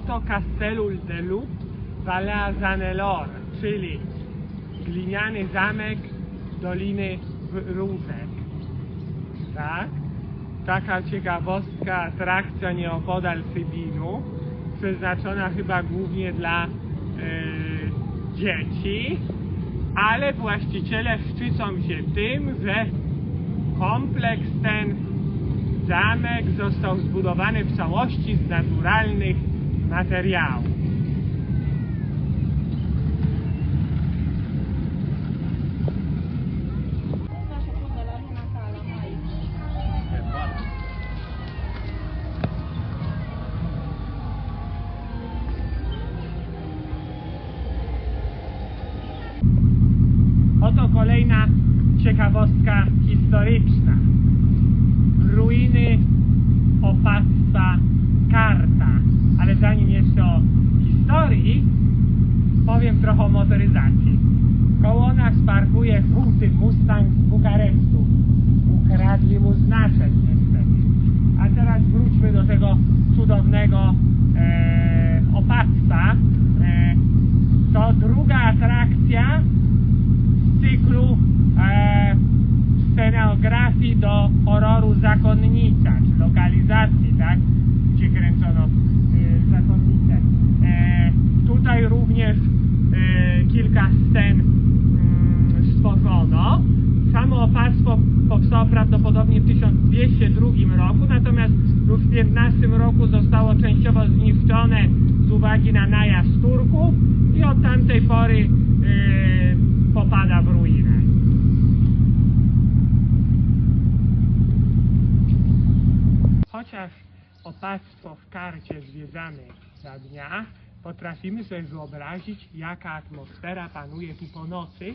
oto Castellul de Lut Valea Zanelor, czyli gliniany zamek Doliny Różek. Tak? Taka ciekawostka, atrakcja nieopodal Sybinu, przeznaczona chyba głównie dla dzieci, ale właściciele szczycą się tym, że kompleks ten, zamek, został zbudowany w całości z naturalnych materiałów. Oto kolejna ciekawostka historyczna. Ruiny opactwa Karta. Ale zanim jeszcze o historii, powiem trochę o motoryzacji. Koło nas parkuje żółty Mustang z Bukaresztu. Ukradli mu znaczek niestety. A teraz wróćmy do tego cudownego opactwa. To druga atrakcja z cyklu scenografii do horroru Zakonnica, czy lokalizacji, tak? Gdzie kręcono Zakonnicę. Tutaj również kilka scen stworzono. Samo opactwo powstało prawdopodobnie w 1202 roku, natomiast już w 15 roku zostało częściowo zniszczone z uwagi na najazd Turków i od tamtej pory popada w ruinę. Chociaż opactwo w Karcie zwiedzamy za dnia, potrafimy sobie wyobrazić, jaka atmosfera panuje tu po nocy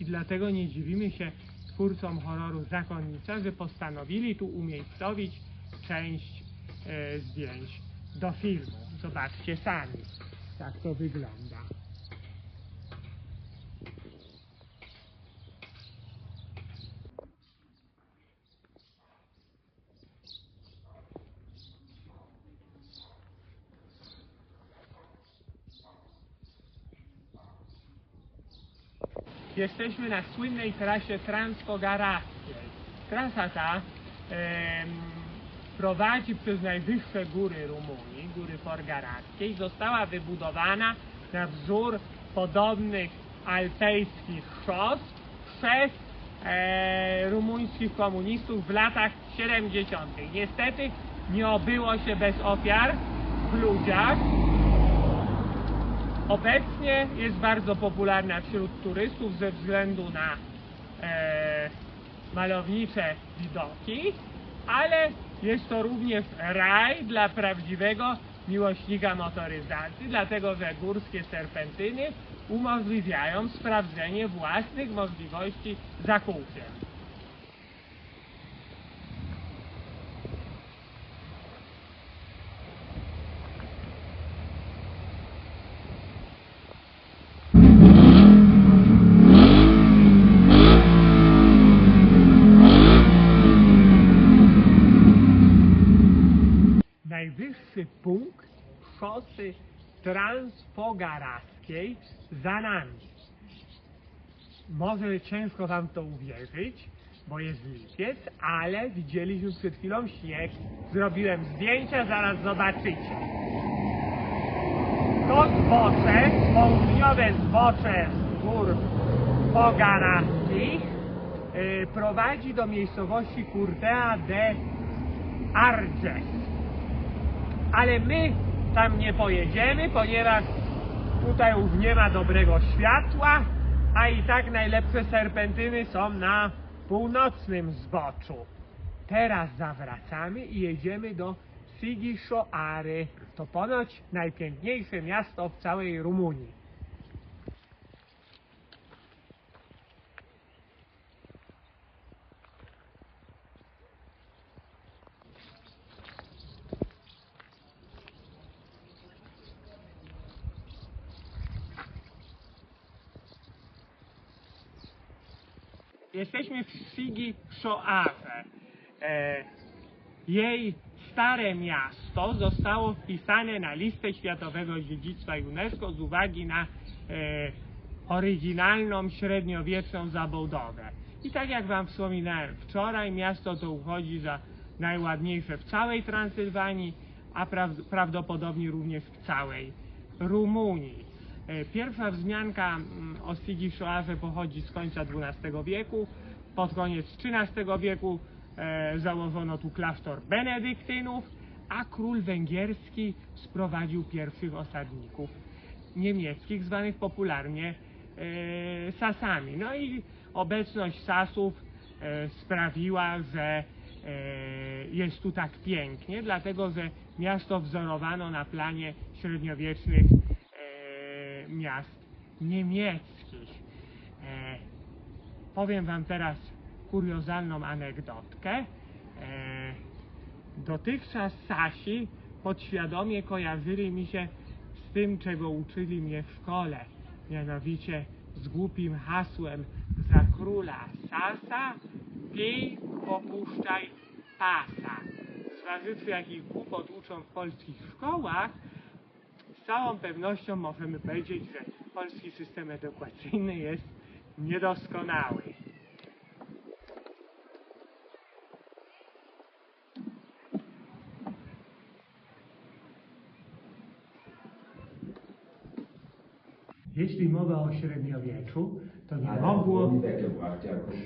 i dlatego nie dziwimy się twórcom horroru Zakonnica, że postanowili tu umiejscowić część zdjęć do filmu. Zobaczcie sami, jak to wygląda. Jesteśmy na słynnej trasie Transkogarackiej. Trasa ta prowadzi przez najwyższe góry Rumunii, góry Forgarackiej. Została wybudowana na wzór podobnych alpejskich szos przez rumuńskich komunistów w latach 70. Niestety nie obyło się bez ofiar w ludziach. Obecnie jest bardzo popularna wśród turystów ze względu na malownicze widoki, ale jest to również raj dla prawdziwego miłośnika motoryzacji, dlatego że górskie serpentyny umożliwiają sprawdzenie własnych możliwości za kółkiem. Najwyższy punkt szosy Transfogarackiej za nami. Może ciężko wam to uwierzyć, bo jest lipiec, ale widzieliśmy przed chwilą śnieg. Zrobiłem zdjęcia, zaraz zobaczycie. To zbocze, południowe zbocze z gór Fogarackich prowadzi do miejscowości Curtea de Arges. Ale my tam nie pojedziemy, ponieważ tutaj już nie ma dobrego światła, a i tak najlepsze serpentyny są na północnym zboczu. Teraz zawracamy i jedziemy do Sighișoare. To ponoć najpiękniejsze miasto w całej Rumunii. Jesteśmy w Sighișoare. Jej Stare Miasto zostało wpisane na listę Światowego Dziedzictwa UNESCO z uwagi na oryginalną, średniowieczną zabudowę. I tak jak wam wspominałem wczoraj, miasto to uchodzi za najładniejsze w całej Transylwanii, a prawdopodobnie również w całej Rumunii. Pierwsza wzmianka o Sighisoarze pochodzi z końca XII wieku. Pod koniec XIII wieku założono tu klasztor benedyktynów, a król węgierski sprowadził pierwszych osadników niemieckich, zwanych popularnie Sasami. No i obecność Sasów sprawiła, że jest tu tak pięknie, dlatego że miasto wzorowano na planie średniowiecznych miast niemieckich. Powiem wam teraz kuriozalną anegdotkę. Dotychczas Sasi podświadomie kojarzyli mi się z tym, czego uczyli mnie w szkole, mianowicie z głupim hasłem: za króla Sasa, pij, popuszczaj pasa. Zważywszy, jakich głupot uczą w polskich szkołach, z całą pewnością możemy powiedzieć, że polski system edukacyjny jest niedoskonały. Jeśli mowa o średniowieczu, to nie mogło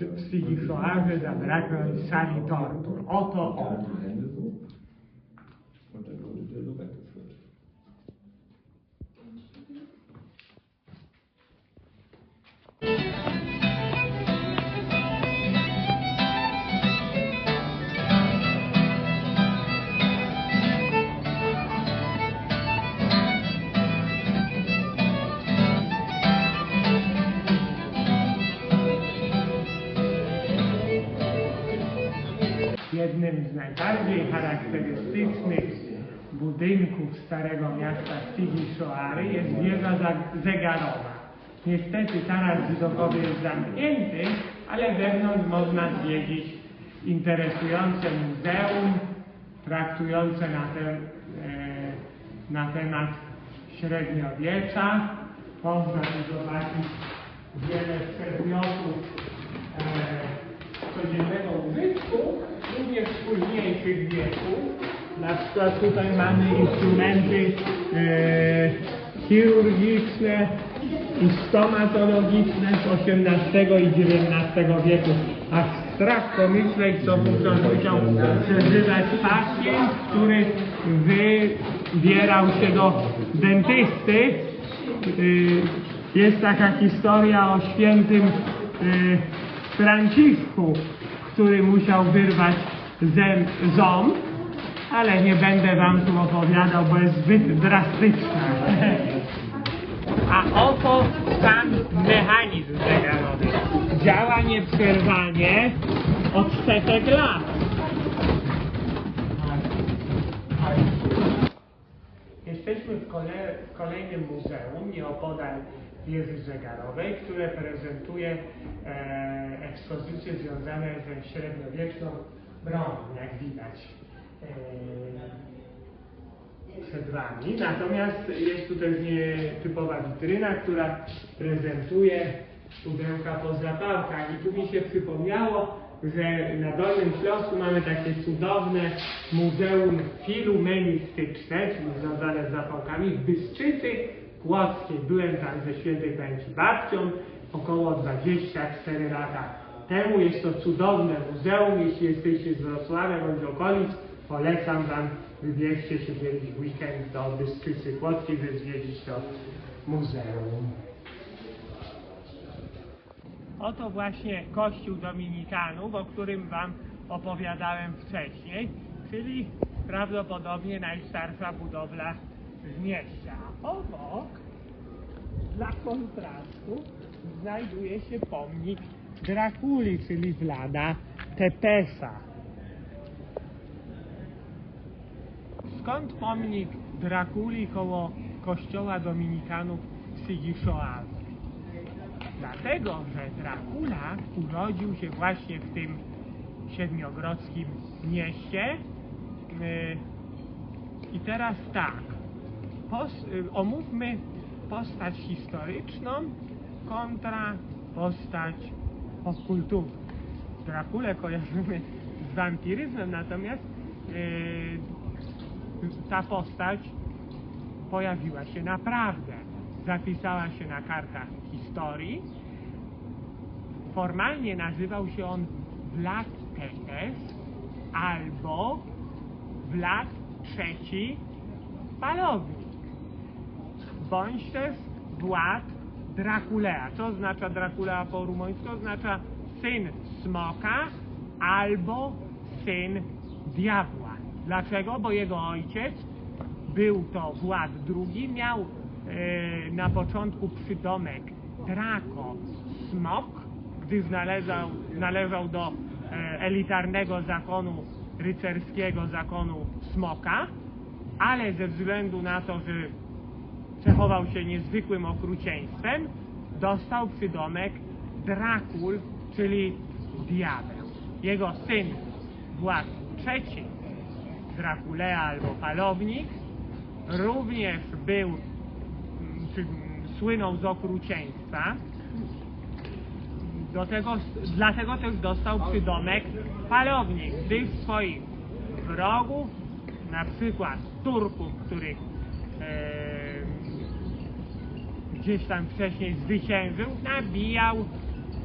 w Sighisoarze zabraknąć sali tortur. Oto on. Jednym z najbardziej charakterystycznych budynków Starego Miasta Sighisoary jest wieża zegarowa. Niestety taras widokowy jest zamknięty, ale wewnątrz można zwiedzić interesujące muzeum traktujące na temat średniowiecza. Można tu zobaczyć wiele przedmiotów codziennego użytku, również późniejszych wieków. Na przykład tutaj mamy instrumenty chirurgiczne i stomatologiczne z XVIII i XIX wieku. A strach pomyśleć, co wówczas musiał przeżywać pacjent, który wybierał się do dentysty. Jest taka historia o świętym Franciszku, który musiał wyrwać ząb, ale nie będę wam tu opowiadał, bo jest zbyt drastyczna. A oto sam mechanizm zegarowy. Działa nieprzerwanie od setek lat. Jesteśmy w kolejnym muzeum nieopodal wieży zegarowej, które prezentuje ekspozycje związane ze średniowieczną bronią, jak widać przed wami. Natomiast jest tu też nietypowa witryna, która prezentuje pudełka po zapałkach. I tu mi się przypomniało, że na Dolnym Śląsku mamy takie cudowne muzeum filumenistyczne, czyli związane z zapałkami, w Bystrzycy Płockiej. Byłem tam ze świętej pamięci babcią około 24 lata temu. Jest to cudowne muzeum. Jeśli jesteście z Wrocławia bądź okolic, polecam wam, wybierzcie się kiedyś w weekend do Bystrzycy Płockiej, by zwiedzić to muzeum. Oto właśnie kościół dominikanów, o którym wam opowiadałem wcześniej, czyli prawdopodobnie najstarsza budowla w mieście. A obok, dla kontrastu, znajduje się pomnik Drakuli, czyli Vlada Tepesa. Skąd pomnik Drakuli koło kościoła dominikanów w Sighisoarze? Dlatego, że Dracula urodził się właśnie w tym siedmiogrodzkim mieście I teraz tak, omówmy postać historyczną kontra postać popkulturową. Drakulę kojarzymy z wampiryzmem, natomiast ta postać pojawiła się naprawdę, zapisała się na kartach historii. Formalnie nazywał się on Vlad Tepes albo Vlad III Palownik, bądź też Wład Draculea. Co oznacza Dracula po rumuńsku? Oznacza syn smoka albo syn diabła. Dlaczego? Bo jego ojciec był to Wład II, miał na początku przydomek Draco Smok, gdyż należał do elitarnego zakonu rycerskiego, zakonu Smoka, ale ze względu na to, że cechował się niezwykłym okrucieństwem, dostał przydomek Dracul, czyli diabeł. Jego syn Wład III Draculea albo Palownik również był, słynął z okrucieństwa, dlatego też dostał przydomek Palownik, gdyż swoich wrogów, na przykład Turków, których gdzieś tam wcześniej zwyciężył, nabijał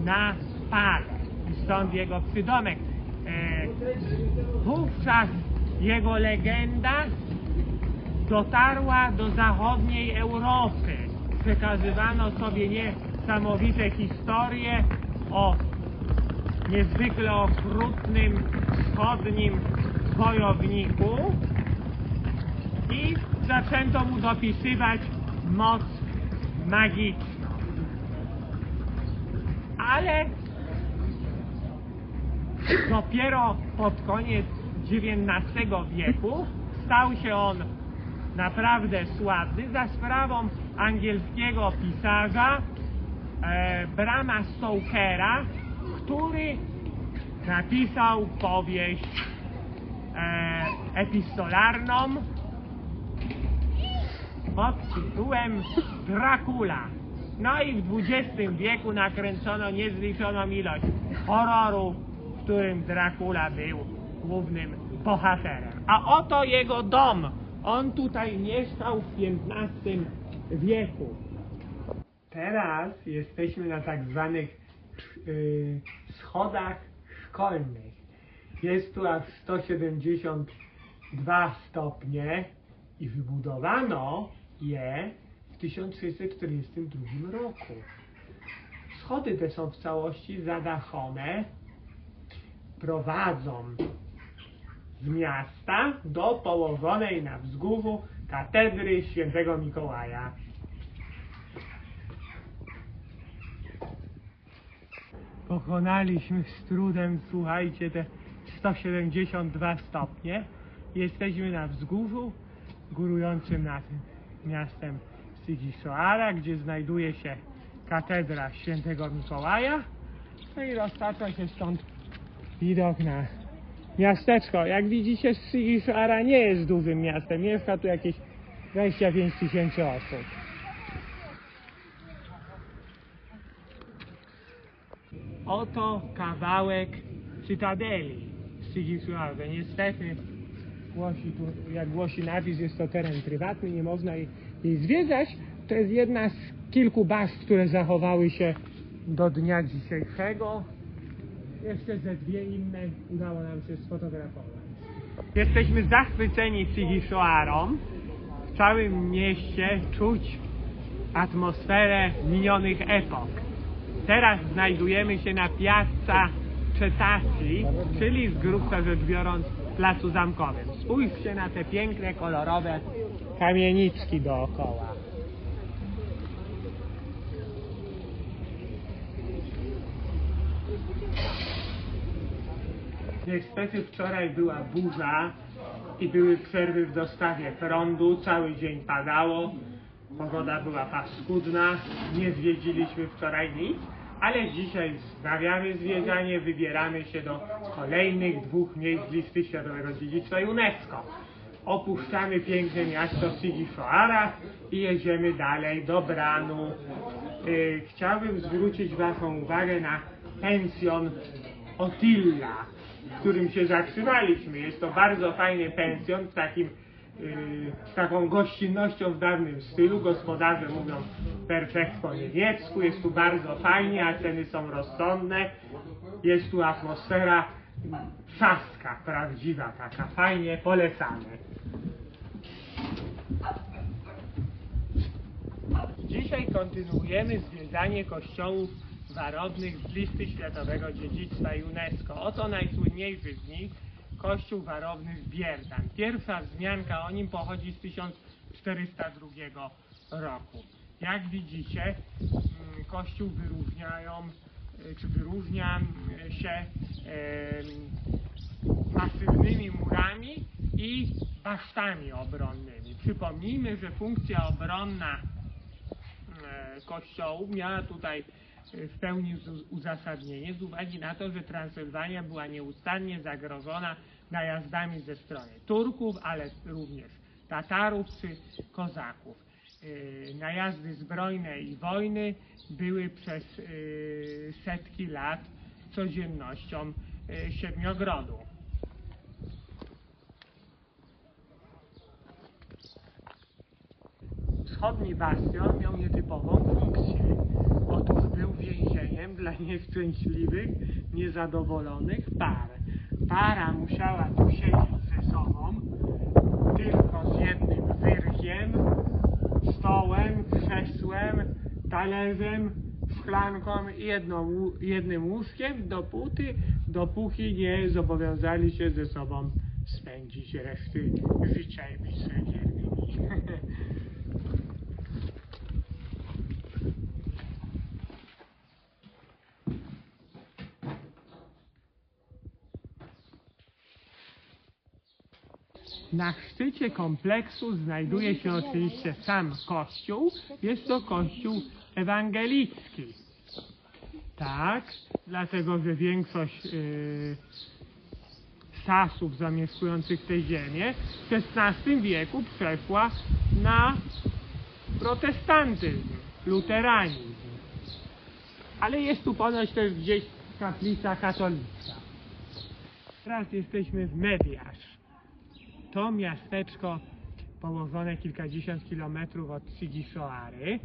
na pale. I stąd jego przydomek. Wówczas jego legenda dotarła do zachodniej Europy. Przekazywano sobie niesamowite historie o niezwykle okrutnym wschodnim wojowniku i zaczęto mu dopisywać moc magiczną. Ale dopiero pod koniec XIX wieku stał się on naprawdę sławny za sprawą angielskiego pisarza Brama Stokera, który napisał powieść epistolarną pod tytułem Dracula. No i w XX wieku nakręcono niezliczoną ilość horrorów, w którym Dracula był głównym bohaterem. A oto jego dom. On tutaj mieszkał w XV wieku. Teraz jesteśmy na tak zwanych schodach szkolnych. Jest tu aż 172 stopnie i wybudowano je w 1642 roku. Schody te są w całości zadaszone, prowadzą z miasta do położonej na wzgórzu katedry świętego Mikołaja. Pokonaliśmy z trudem, słuchajcie, te 172 stopnie. Jesteśmy na wzgórzu górującym nad miastem Sighisoara, gdzie znajduje się katedra świętego Mikołaja. No i roztacza się stąd widok na miasteczko. Jak widzicie, Sighisoara nie jest dużym miastem. Mieszka tu jakieś 25 000 osób. Oto kawałek cytadeli Sighisoara. Niestety, jak głosi napis, jest to teren prywatny, nie można jej zwiedzać. To jest jedna z kilku baz, które zachowały się do dnia dzisiejszego. Jeszcze ze dwie inne udało nam się sfotografować. Jesteśmy zachwyceni Sighisoarą. W całym mieście czuć atmosferę minionych epok. Teraz znajdujemy się na Piazza Cetacii, czyli z grubsza rzecz biorąc placu zamkowym. Spójrzcie na te piękne, kolorowe kamieniczki dookoła. Niestety wczoraj była burza i były przerwy w dostawie prądu, cały dzień padało, pogoda była paskudna, nie zwiedziliśmy wczoraj nic, Ale dzisiaj znawiamy zwiedzanie, wybieramy się do kolejnych 2 miejsc listy Światowego Dziedzictwa UNESCO. Opuszczamy piękne miasto Timisoara i jedziemy dalej do Branu. Chciałbym zwrócić Waszą uwagę na pensjon Otilla, w którym się zatrzymaliśmy. Jest to bardzo fajny pensjon z taką gościnnością w dawnym stylu. Gospodarze mówią perfekt po niemiecku. Jest tu bardzo fajnie, a ceny są rozsądne. Jest tu atmosfera saska, prawdziwa taka. Fajnie, polecamy. Dzisiaj kontynuujemy zwiedzanie kościołów warownych z listy Światowego Dziedzictwa UNESCO. Oto najsłynniejszy z nich, kościół warowny w Bierdan. Pierwsza wzmianka o nim pochodzi z 1402 roku. Jak widzicie, kościół wyróżnia się masywnymi murami i basztami obronnymi. Przypomnijmy, że funkcja obronna kościołu miała tutaj w pełni uzasadnienie z uwagi na to, że Transylwania była nieustannie zagrożona najazdami ze strony Turków, ale również Tatarów czy Kozaków. Najazdy zbrojne i wojny były przez setki lat codziennością Siedmiogrodu. Wschodni bastion miał nietypową funkcję. Otóż był więzieniem dla nieszczęśliwych, niezadowolonych par. Para musiała tu siedzieć ze sobą, tylko z jednym wyrkiem, stołem, krzesłem, talerzem, szklanką i jednym łóżkiem, dopóki nie zobowiązali się ze sobą spędzić reszty życia i być sobie wiernymi. Na szczycie kompleksu znajduje się oczywiście sam kościół. Jest to kościół ewangelicki. Tak, dlatego że większość Sasów zamieszkujących tę ziemię w XVI wieku przeszła na protestantyzm, luteranizm. Ale jest tu ponoć też gdzieś kaplica katolicka. Teraz jesteśmy w Mediasz. To miasteczko położone kilkadziesiąt kilometrów od Timisoary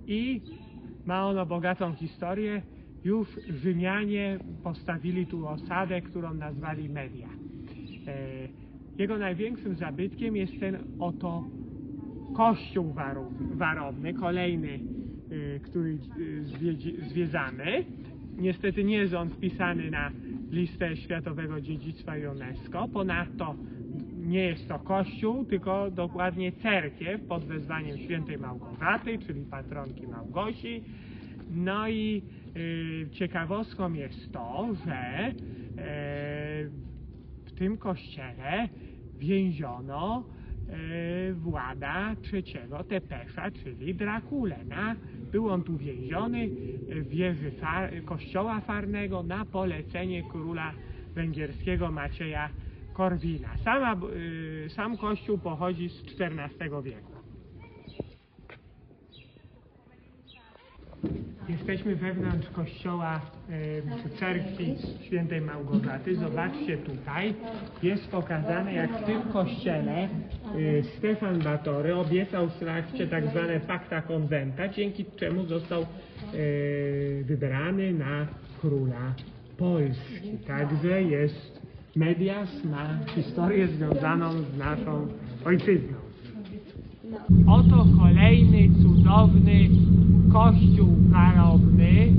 i ma ono bogatą historię. Już Rzymianie postawili tu osadę, którą nazwali Media. Jego największym zabytkiem jest ten oto kościół warowny, kolejny, który zwiedzamy. Niestety nie jest on wpisany na listę Światowego Dziedzictwa UNESCO. Ponadto nie jest to kościół, tylko dokładnie cerkiew pod wezwaniem świętej Małgorzaty, czyli patronki Małgosi. No i ciekawostką jest to, że w tym kościele więziono Włada III Tepesza, czyli Drakulę. Był on tu więziony w wieży kościoła farnego na polecenie króla węgierskiego Macieja Korwina. Sam kościół pochodzi z XIV wieku. Jesteśmy wewnątrz kościoła czy cerkwi świętej Małgorzaty. Zobaczcie tutaj, jest pokazane, jak w tym kościele Stefan Batory obiecał szlachcie tak zwane pacta conventa, dzięki czemu został wybrany na króla Polski. Także jest Mediasz, ma historię związaną z naszą ojczyzną. Oto kolejny cudowny kościół warowny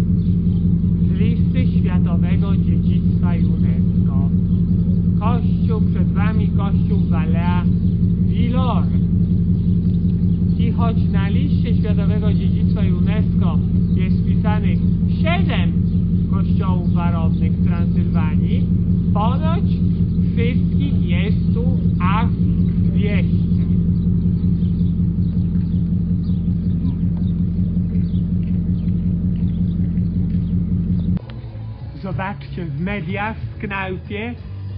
z listy Światowego Dziedzictwa UNESCO. Przed Wami kościół Valea Villor. I choć na liście Światowego Dziedzictwa UNESCO jest wpisanych 7 kościołów warownych w Transylwanii, ponoć wszystkich jest tu aż 200. oczywiście w mediach, w knajpie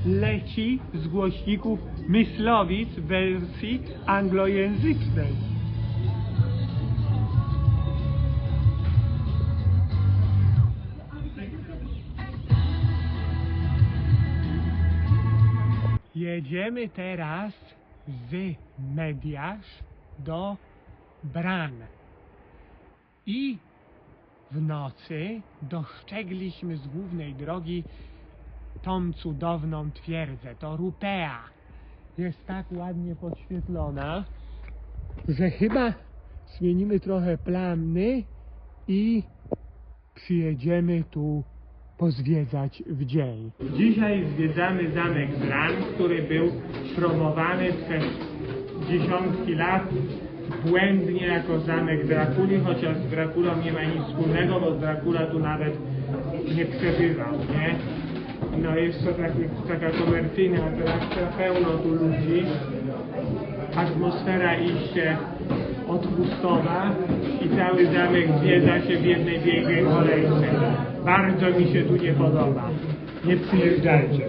leci z głośników Myslowic w wersji anglojęzycznej. Jedziemy teraz z Mediasz do Bran i w nocy dostrzegliśmy z głównej drogi tą cudowną twierdzę, to Rupea. Jest tak ładnie podświetlona, że chyba zmienimy trochę plany i przyjedziemy tu pozwiedzać w dzień. Dzisiaj zwiedzamy zamek Bran, który był promowany przez dziesiątki lat błędnie jako zamek Drakuli, chociaż z Drakulą nie ma nic wspólnego, bo Dracula tu nawet nie przebywał, nie? No jest to taka komercyjna atrakcja, pełno tu ludzi, atmosfera iście odpustowa i cały zamek zwiedza się w jednej wielkiej kolejce. Bardzo mi się tu nie podoba. Nie przyjeżdżajcie.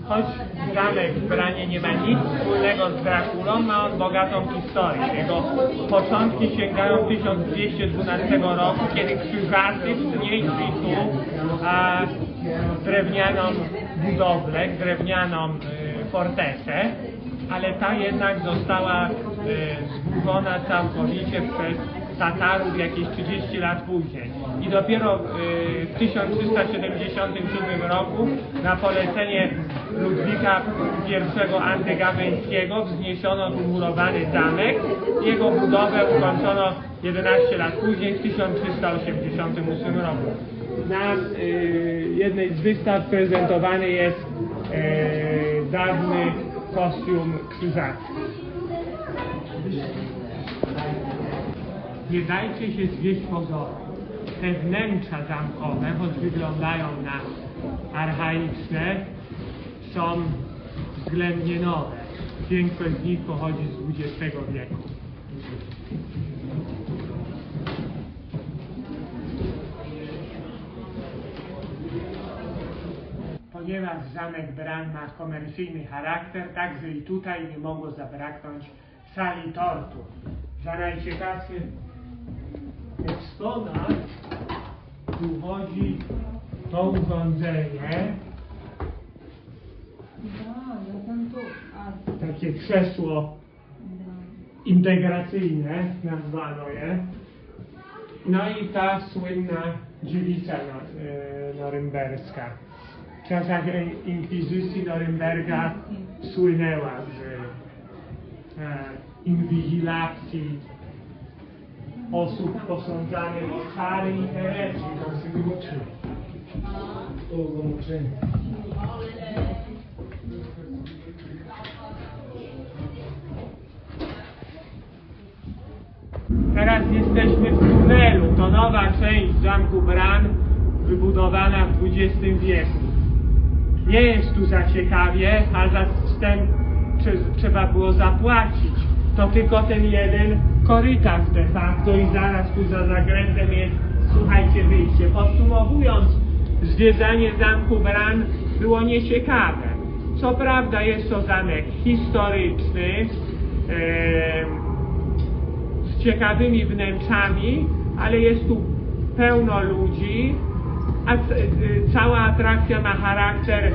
Choć zamek w Branie nie ma nic wspólnego z Drakulą, ma on bogatą historię. Jego początki sięgają 1212 roku, kiedy krzyżacy wznieśli tu drewnianą budowlę, drewnianą fortecę, ale ta jednak została zburzona całkowicie przez Tatarów jakieś 30 lat później. I dopiero w 1377 roku na polecenie Ludwika I Antygameńskiego wzniesiono tu murowany zamek. Jego budowę ukończono 11 lat później, w 1388 roku. Na jednej z wystaw prezentowany jest dawny kostium krzyżacki. Nie dajcie się zwieść pozorom. Te wnętrza zamkowe, choć wyglądają na archaiczne, są względnie nowe. Większość z nich pochodzi z XX wieku. Ponieważ zamek Bran ma komercyjny charakter, także i tutaj nie mogło zabraknąć sali tortur. Za najciekawszy eksponat uchodzi to urządzenie, takie krzesło integracyjne nazwano je, no i ta słynna dziewica norymberska. W czasach inkwizycji Norymberga słynęła z inwigilacji osób posądzanych o czary i herezji, Teraz jesteśmy w tunelu. To nowa część zamku Bran, wybudowana w XX wieku. Nie jest tu za ciekawie, a za wstęp trzeba było zapłacić. To tylko ten jeden korytarz de facto i zaraz tu za zakrętem jest, słuchajcie, wyjście. Podsumowując, zwiedzanie zamku Bran było nieciekawe. Co prawda jest to zamek historyczny, z ciekawymi wnętrzami, ale jest tu pełno ludzi, a cała atrakcja ma charakter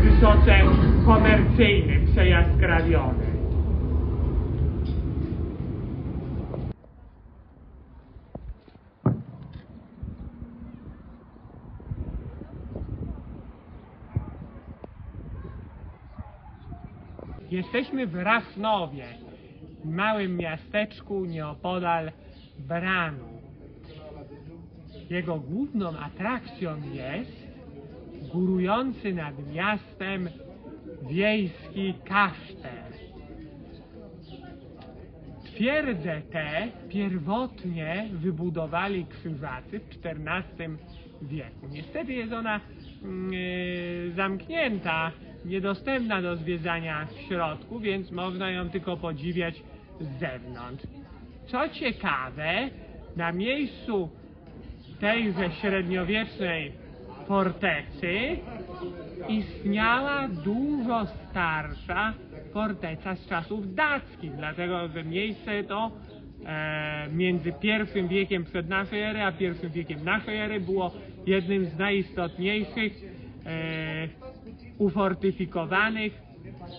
wysoce komercyjny, przejaskrawiony. Jesteśmy w Rafnowie, małym miasteczku nieopodal Branu. Jego główną atrakcją jest górujący nad miastem wiejski kasztel. Twierdzę tę pierwotnie wybudowali krzyżacy w XIV wieku. Niestety jest ona zamknięta, niedostępna do zwiedzania w środku, więc można ją tylko podziwiać z zewnątrz. Co ciekawe, na miejscu tejże średniowiecznej fortecy istniała dużo starsza forteca z czasów dackich, dlatego że miejsce to między I wiekiem przed naszej ery a I wiekiem naszej ery było jednym z najistotniejszych ufortyfikowanych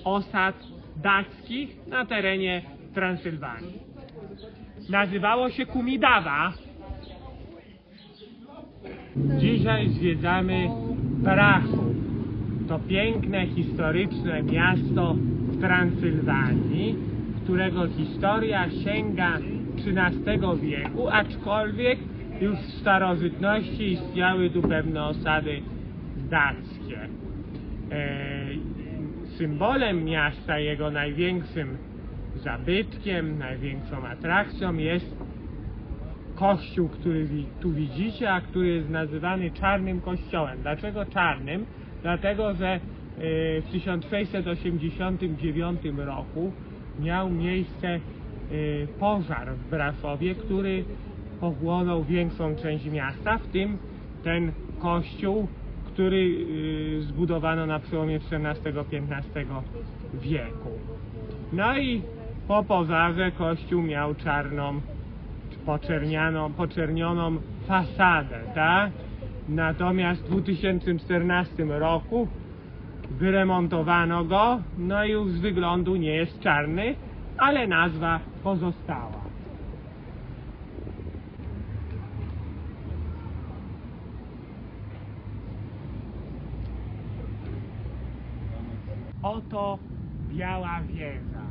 osad dackich na terenie Transylwanii. Nazywało się Kumidawa. Dzisiaj zwiedzamy Prachów. To piękne, historyczne miasto w Transylwanii, którego historia sięga XIII wieku, aczkolwiek już w starożytności istniały tu pewne osady dackie. Symbolem miasta, jego największym zabytkiem, największą atrakcją jest kościół, który tu widzicie, a który jest nazywany Czarnym Kościołem. Dlaczego czarnym? Dlatego, że w 1689 roku miał miejsce pożar w Braszowie, który pochłonął większą część miasta, w tym ten kościół, który zbudowano na przełomie XIV-XV wieku. No i po pożarze kościół miał czarną, poczernioną fasadę, tak? Natomiast w 2014 roku wyremontowano go, no i już z wyglądu nie jest czarny, ale nazwa pozostała. Oto Biała Wieża.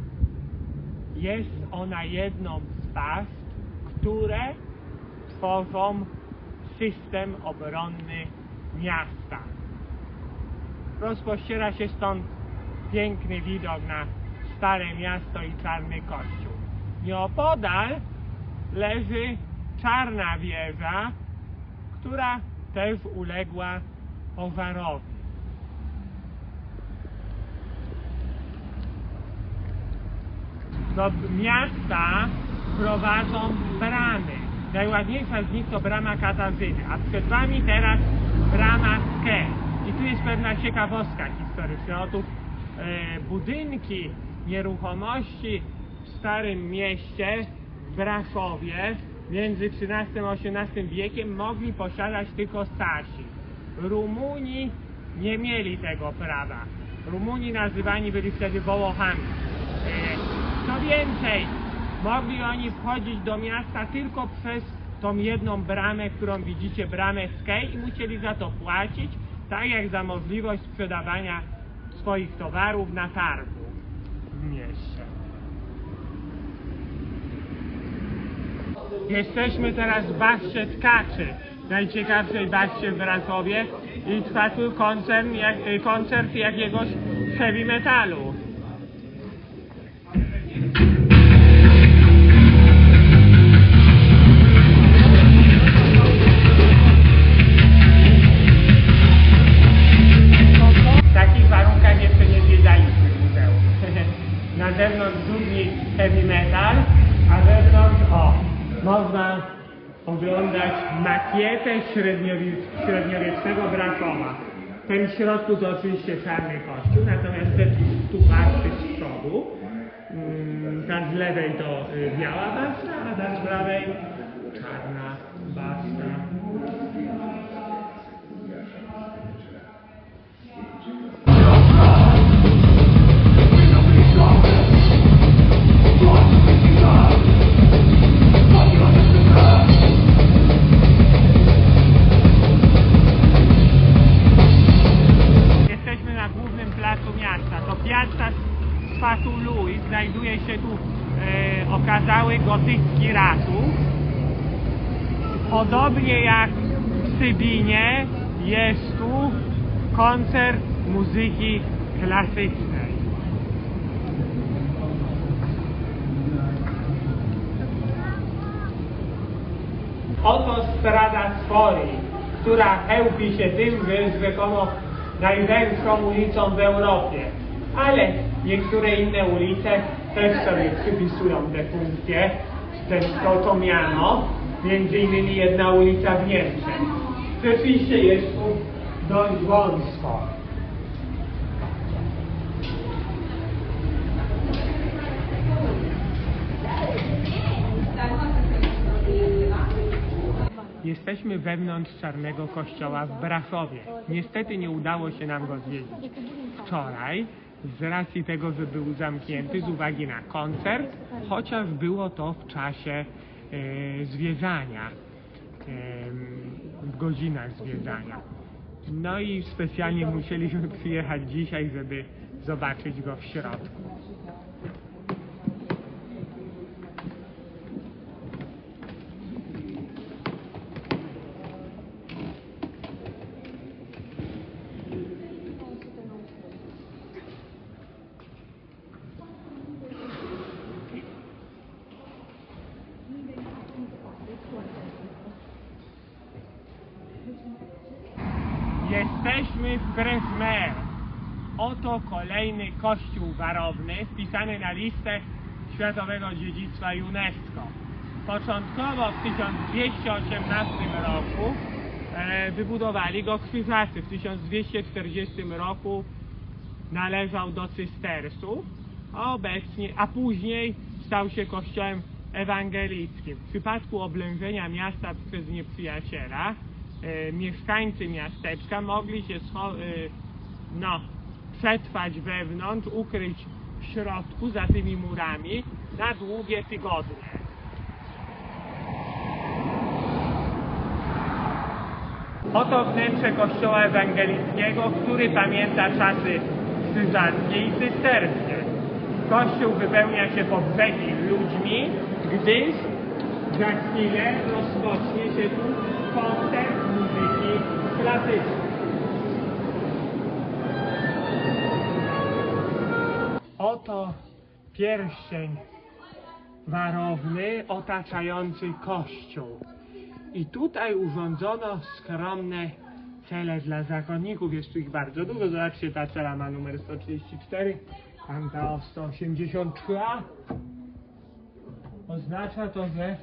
Jest ona jedną z warstw, które tworzą system obronny miasta. Rozpościera się stąd piękny widok na Stare Miasto i Czarny Kościół. Nieopodal leży Czarna Wieża, która też uległa pożarowi. Do miasta prowadzą bramy. Najładniejsza z nich to brama Katarzyny, a przed wami teraz brama Ske. I tu jest pewna ciekawostka historyczna. Otóż budynki nieruchomości w Starym Mieście w Braszowie między XIII a XVIII wiekiem mogli posiadać tylko Sasi. Rumuni nie mieli tego prawa. Rumuni nazywani byli wtedy Wołochami. Co więcej, mogli oni wchodzić do miasta tylko przez tą jedną bramę, którą widzicie, bramę Skej, i musieli za to płacić, tak jak za możliwość sprzedawania swoich towarów na targu w mieście. Jesteśmy teraz w Baszcie Tkaczy, najciekawszej baszcie w Braszowie, i trwa tu koncert jakiegoś heavy metalu. Na zewnątrz brzmi heavy metal, a wewnątrz można oglądać makietę średniowiecznego Braszowa. Ten w środku to oczywiście Czarny Kościół, natomiast te tu baszty z przodu, tam z lewej to biała baszta, a tam z prawej czarna baszta. Fatulu i znajduje się tu okazały gotycki ratusz. Podobnie jak w Cybinie jest tu koncert muzyki klasycznej. Oto Strada Sforii, która chełpi się tym, że jest rzekomo najwęższą ulicą w Europie. Ale niektóre inne ulice też sobie przypisują te funkcje, to miano, między innymi jedna ulica w Niemczech. Rzeczywiście jest tu dość wąsko. Jesteśmy wewnątrz Czarnego Kościoła w Braszowie. Niestety nie udało się nam go zwiedzić wczoraj, z racji tego, że był zamknięty z uwagi na koncert, chociaż było to w czasie zwiedzania, w godzinach zwiedzania. No i specjalnie musieliśmy przyjechać dzisiaj, żeby zobaczyć go w środku. Jesteśmy w Grezmer. Oto kolejny kościół barowny wpisany na listę Światowego Dziedzictwa UNESCO. Początkowo w 1218 roku wybudowali go krzyżacy. W 1240 roku należał do Cystersów, a później stał się kościołem ewangelickim. W przypadku oblężenia miasta przez nieprzyjaciela mieszkańcy miasteczka mogli się przetrwać wewnątrz, ukryć w środku za tymi murami na długie tygodnie. Oto wnętrze kościoła ewangelickiego, który pamięta czasy krzyżackie i cysterskie. Kościół wypełnia się po brzegi ludźmi, gdyż za chwilę rozpocznie się tu koncert muzyki klasycznej. Oto pierścień warowny otaczający kościół. I tutaj urządzono skromne cele dla zakonników. Jest tu ich bardzo dużo. Zobaczcie, ta cela ma numer 134, tamta o 183a. Oznacza to, że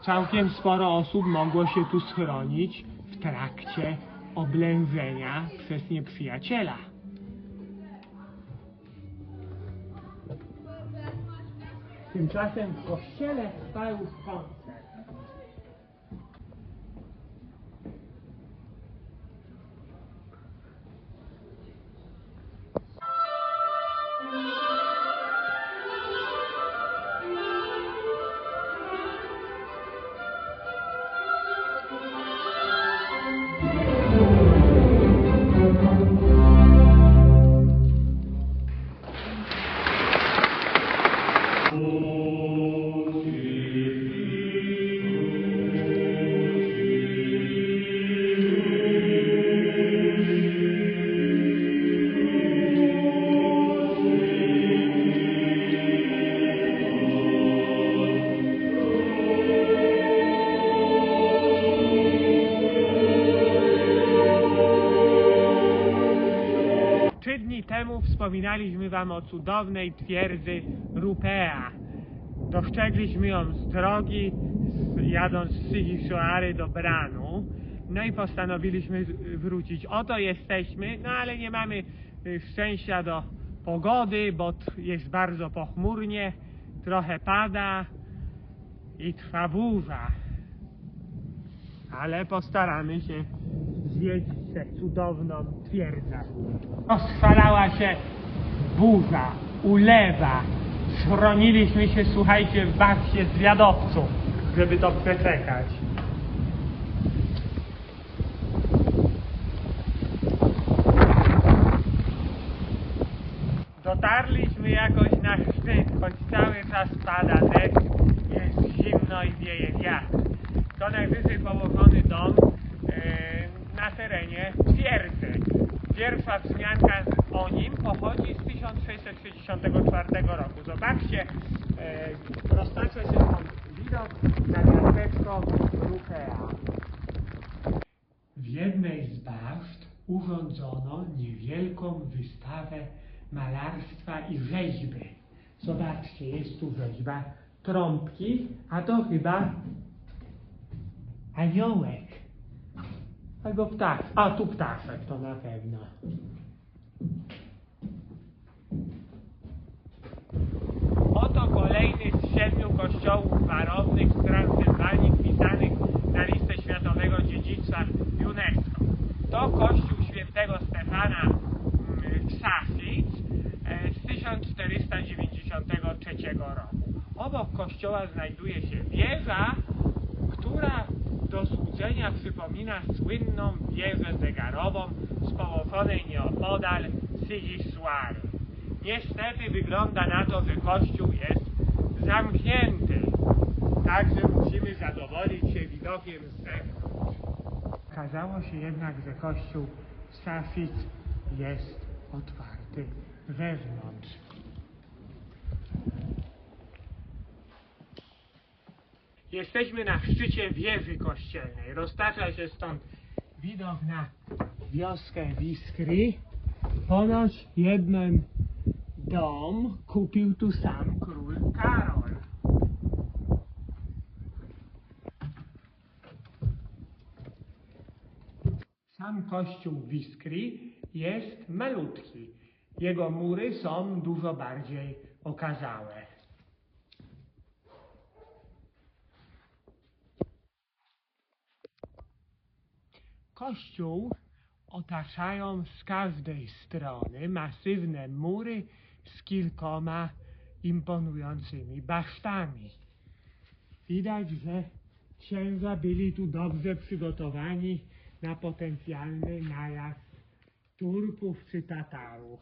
całkiem sporo osób mogło się tu schronić w trakcie oblężenia przez nieprzyjaciela. Tymczasem w kościele trwa już koncert. Temu wspominaliśmy wam o cudownej twierdzy Rupea. Dostrzegliśmy ją z drogi, jadąc z Sighisoary do Branu. No i postanowiliśmy wrócić. Oto jesteśmy, no ale nie mamy szczęścia do pogody, bo jest bardzo pochmurnie, trochę pada i trwa burza. Ale postaramy się zwiedzić tę cudowną twierdzę. Rozchwalała się burza, ulewa. Schroniliśmy się, słuchajcie, w basie zwiadowców, żeby to przeczekać. Dotarliśmy jakoś na szczyt, choć cały czas pada deszcz, jest zimno i wieje wiatr. To najwyżej położony dom na terenie twierdzy. Pierwsza wzmianka o nim pochodzi z 1664 roku. Zobaczcie, roztacza się tam widok na miasteczko Rupea. W jednej z baszt urządzono niewielką wystawę malarstwa i rzeźby Zobaczcie, jest tu rzeźba trąbki, a to chyba aniołek. Albo ptak. A tu ptaszek, to na pewno. Oto kolejny z 7 kościołów baroknych w Transylwanii wpisanych na listę Światowego Dziedzictwa UNESCO. To kościół świętego Stefana w Safic z 1493 roku. Obok kościoła znajduje się wieża, która do złudzenia przypomina słynną wieżę zegarową z położonej nieopodal Sigissuary. Niestety wygląda na to, że kościół jest zamknięty, także musimy zadowolić się widokiem z zewnątrz. Okazało się jednak, że kościół Safic jest otwarty wewnątrz. Jesteśmy na szczycie wieży kościelnej. Roztacza się stąd widok na wioskę Viskry. Ponoć jeden dom kupił tu sam król Karol. Sam kościół Viskry jest malutki. Jego mury są dużo bardziej okazałe. Kościół otaczają z każdej strony masywne mury z kilkoma imponującymi basztami. Widać, że księża byli tu dobrze przygotowani na potencjalny najazd Turków czy Tatarów.